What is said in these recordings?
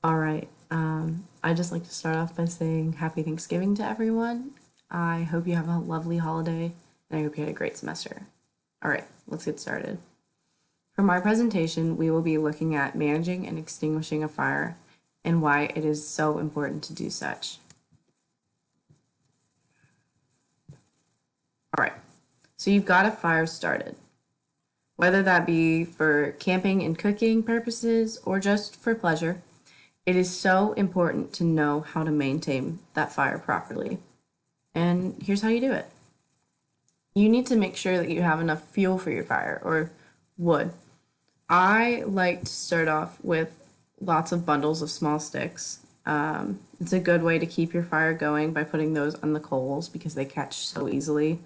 All right. I'd just like to start off by saying Happy Thanksgiving to everyone. I hope you have a lovely holiday, and I hope you had a great semester. All right, let's get started. For my presentation, we will be looking at managing and extinguishing a fire and why it is so important to do such. All right, so you've got a fire started. Whether that be for camping and cooking purposes or just for pleasure, it is so important to know how to maintain that fire properly. And here's how you do it. You need to make sure that you have enough fuel for your fire or wood. I like to start off with lots of bundles of small sticks. It's a good way to keep your fire going by putting those on the coals because they catch so easily.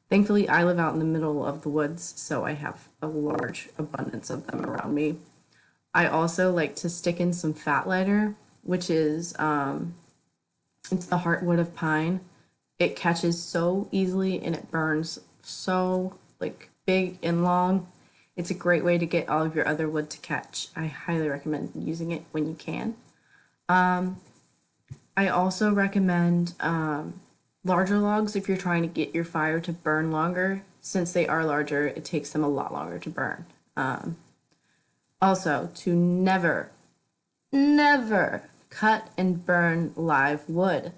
Thankfully, I live out in the middle of the woods, so I have a large abundance of them around me. I also like to stick in some fat lighter, which is it's the heartwood of pine. It catches so easily and it burns so like big and long. It's a great way to get all of your other wood to catch. I highly recommend using it when you can. I also recommend larger logs if you're trying to get your fire to burn longer. Since they are larger, it takes them a lot longer to burn. Also, to never cut and burn live wood.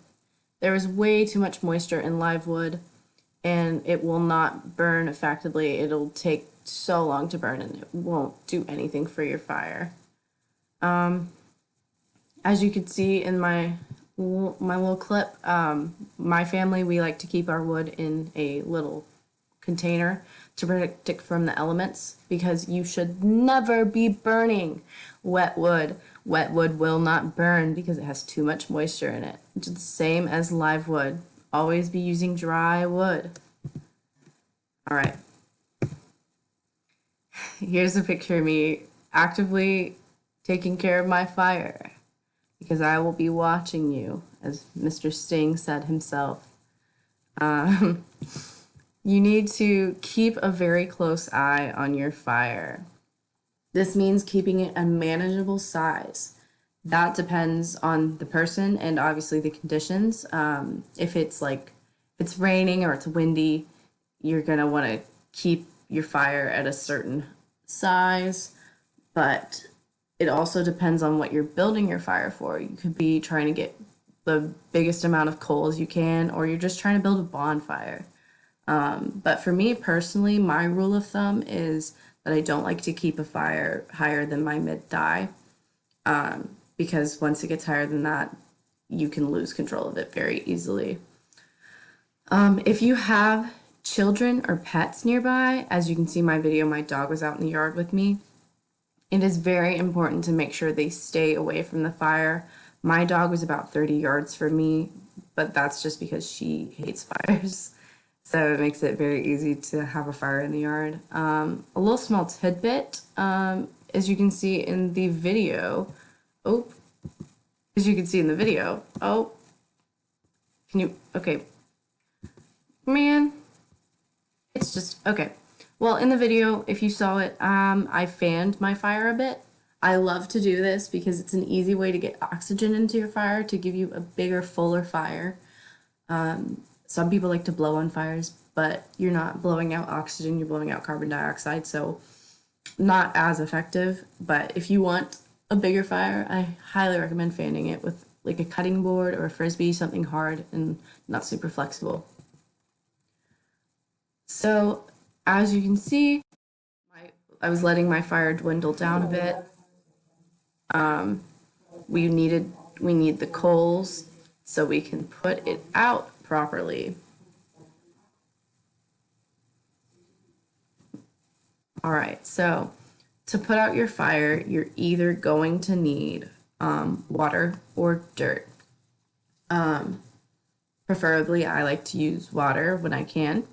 There is way too much moisture in live wood and it will not burn effectively. It'll take so long to burn and it won't do anything for your fire. As you can see in my little clip, my family, we like to keep our wood in a little container to protect it from the elements because you should never be burning wet wood. Wet wood will not burn because it has too much moisture in it. It's the same as live wood. Always be using dry wood. All right. Here's a picture of me actively taking care of my fire because I will be watching you, as Mr. Sting said himself. You need to keep a very close eye on your fire. This means keeping it a manageable size. That depends on the person and obviously the conditions. If it's raining or it's windy, you're gonna want to keep your fire at a certain size, but it also depends on what you're building your fire for. You could be trying to get the biggest amount of coals you can, or you're just trying to build a bonfire. But for me personally, my rule of thumb is that I don't like to keep a fire higher than my mid-thigh, because once it gets higher than that, you can lose control of it very easily. If you have children or pets nearby, as you can see in my video, my dog was out in the yard with me. It is very important to make sure they stay away from the fire. My dog was about 30 yards from me, but that's just because she hates fires. So it makes it very easy to have a fire in the yard. A little small tidbit, as you can see in the video. Oh, as you can see in the video. Oh, can you? Okay, man, it's just okay. Well, in the video, if you saw it, I fanned my fire a bit. I love to do this because it's an easy way to get oxygen into your fire to give you a bigger, fuller fire. Some people like to blow on fires, but you're not blowing out oxygen, you're blowing out carbon dioxide, so not as effective. But if you want a bigger fire, I highly recommend fanning it with like a cutting board or a frisbee, something hard and not super flexible. So as you can see, I was letting my fire dwindle down a bit. We need the coals so we can put it out properly. All right, so to put out your fire, you're either going to need water or dirt. Preferably, I like to use water when I can.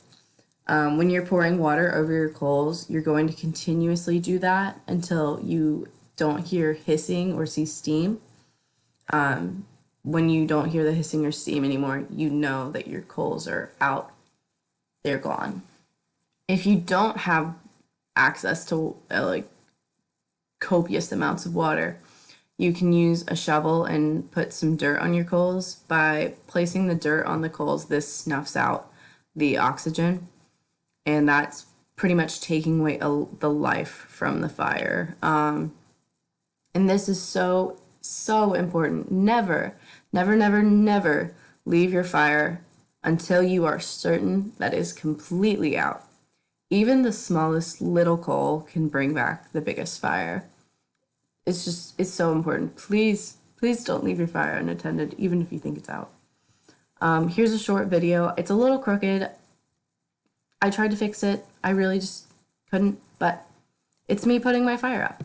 When you're pouring water over your coals, you're going to continuously do that until you don't hear hissing or see steam. When you don't hear the hissing or steam anymore, you know that your coals are out. They're gone. If you don't have access to like copious amounts of water, You can use a shovel and put some dirt on your coals. By placing the dirt on the coals, this snuffs out the oxygen, and that's pretty much taking away the life from the fire. And this is so, so important. Never, never, never, never leave your fire until you are certain that it is completely out. Even the smallest little coal can bring back the biggest fire. It's so important. Please, please don't leave your fire unattended, even if you think it's out. Here's a short video. It's a little crooked. I tried to fix it. I really just couldn't, but it's me putting my fire out.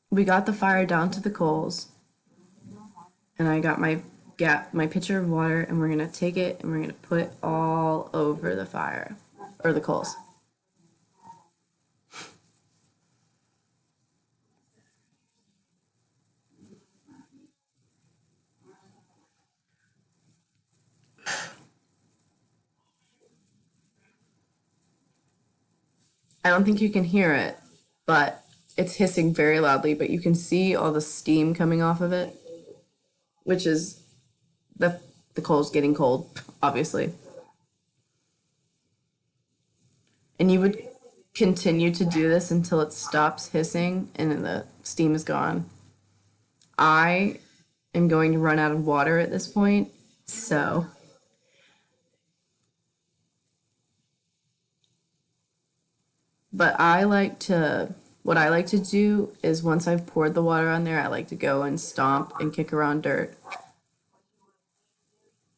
We got the fire down to the coals, and I got my pitcher of water, and we're gonna take it and we're gonna put it all over the fire or the coals. I don't think you can hear it, but it's hissing very loudly, but you can see all the steam coming off of it, which is the the coal's getting cold, obviously. And you would continue to do this until it stops hissing and then the steam is gone. I am going to run out of water at this point, so but what I like to do is once I've poured the water on there, I like to go and stomp and kick around dirt.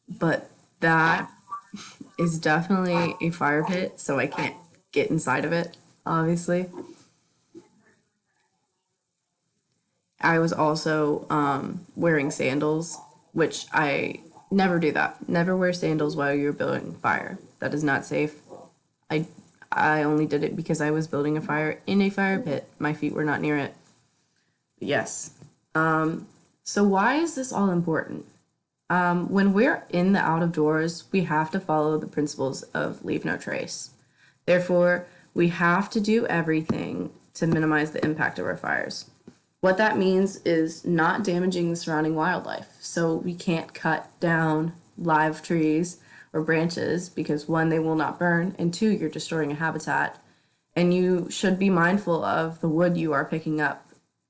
But that is definitely a fire pit, so I can't get inside of it, obviously. I was also wearing sandals, which I never do that. Never wear sandals while you're building fire. That is not safe. I I only did it because I was building a fire in a fire pit. My feet were not near it. Yes. So why is this all important? When we're in the out of doors, we have to follow the principles of leave no trace. Therefore, we have to do everything to minimize the impact of our fires. What that means is not damaging the surrounding wildlife. So we can't cut down live trees or branches because one, they will not burn, and two, you're destroying a habitat. And you should be mindful of the wood you are picking up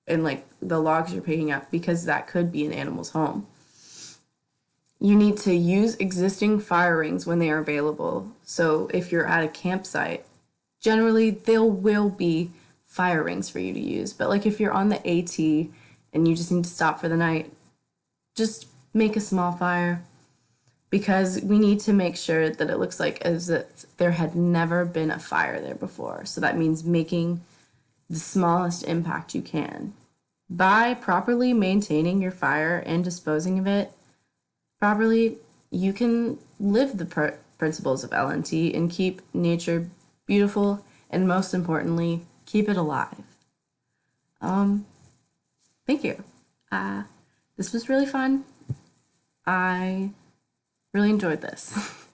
and like the logs you're picking up because that could be an animal's home. You need to use existing fire rings when they are available. So if you're at a campsite, generally there will be fire rings for you to use. But like if you're on the AT and you just need to stop for the night, just make a small fire because we need to make sure that it looks like as if there had never been a fire there before. So that means making the smallest impact you can. By properly maintaining your fire and disposing of it properly, you can live the principles of LNT and keep nature beautiful and most importantly, keep it alive. Thank you. This was really fun. I really enjoyed this.